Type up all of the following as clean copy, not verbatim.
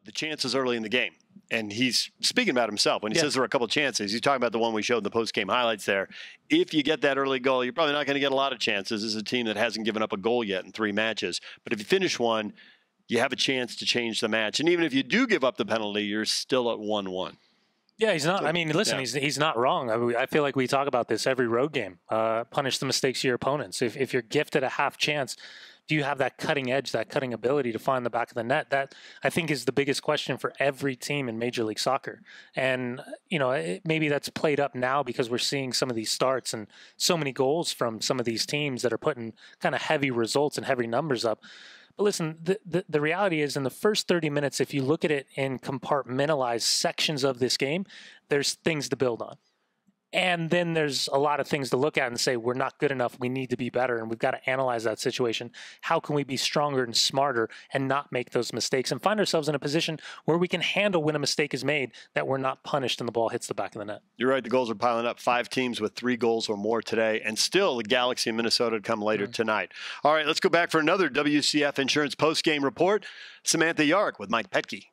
the chances early in the game. And he's speaking about himself. When he says there were a couple of chances, he's talking about the one we showed in the post-game highlights there. If you get that early goal, you're probably not going to get a lot of chances. This is a team that hasn't given up a goal yet in 3 matches. But if you finish one, you have a chance to change the match. And even if you do give up the penalty, you're still at 1-1. Yeah, he's not. I mean, listen, he's not wrong. I feel like we talk about this every road game. Punish the mistakes of your opponents. If you're gifted a half chance, do you have that cutting edge, that cutting ability to find the back of the net? That, I think, is the biggest question for every team in Major League Soccer. And, maybe that's played up now because we're seeing some of these starts and so many goals from some of these teams that are putting kind of heavy results and heavy numbers up. But listen, the reality is in the first 30 minutes, if you look at it in compartmentalized sections of this game, there's things to build on. And then there's a lot of things to look at and say, we're not good enough. We need to be better. And we've got to analyze that situation. How can we be stronger and smarter and not make those mistakes and find ourselves in a position where we can handle when a mistake is made, that we're not punished and the ball hits the back of the net? You're right. The goals are piling up. 5 teams with 3 goals or more today. And still the Galaxy in Minnesota to come later tonight. All right, let's go back for another WCF Insurance post-game report. Samantha Yark with Mike Petke.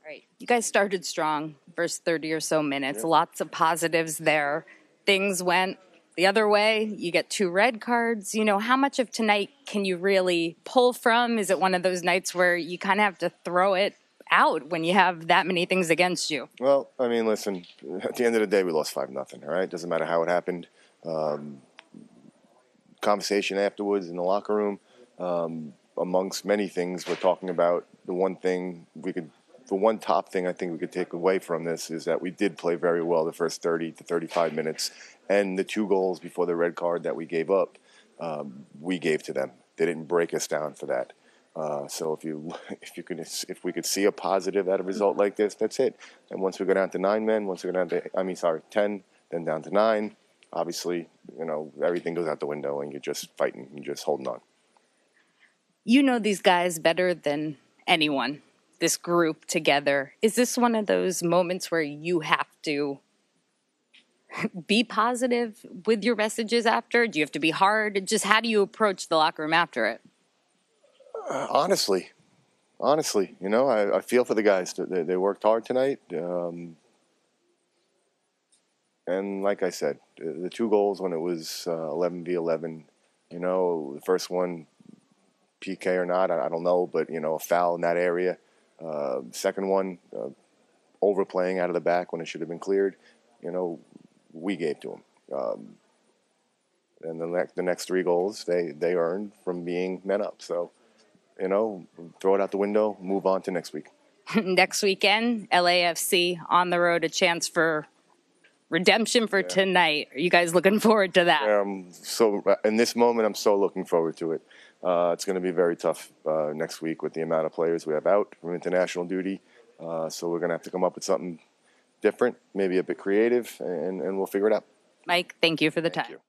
All right. You guys started strong, first 30 or so minutes. Lots of positives there. Things went the other way. You get 2 red cards. How much of tonight can you really pull from? Is it one of those nights where you kind of have to throw it out when you have that many things against you? Well, I mean, listen, at the end of the day, we lost 5-0, all right? Doesn't matter how it happened. Conversation afterwards in the locker room, amongst many things, we're talking about the one top thing I think we could take away from this is that we did play very well the first 30 to 35 minutes, and the 2 goals before the red card that we gave up, we gave to them. They didn't break us down for that. So if we could see a positive at a result like this, that's it. And once we go down to 9 men, 10, then down to 9, obviously, everything goes out the window and you're just fighting, you're just holding on. You know these guys better than anyone. This group together. Is this one of those moments where you have to be positive with your messages after? Do you have to be hard? Just how do you approach the locker room after it? Honestly, I feel for the guys. They worked hard tonight. And like I said, the 2 goals when it was 11v11, the first one, PK or not, I don't know, but, a foul in that area. Second one, overplaying out of the back when it should have been cleared, we gave to them. And the next 3 goals they earned from being men up. So, throw it out the window, move on to next week. Next weekend, LAFC on the road, a chance for redemption for tonight. Are you guys looking forward to that? So in this moment, I'm so looking forward to it. It's going to be very tough next week with the amount of players we have out from international duty. So we're going to have to come up with something different, maybe a bit creative, and we'll figure it out. Mike, thank you for the time. Thank you.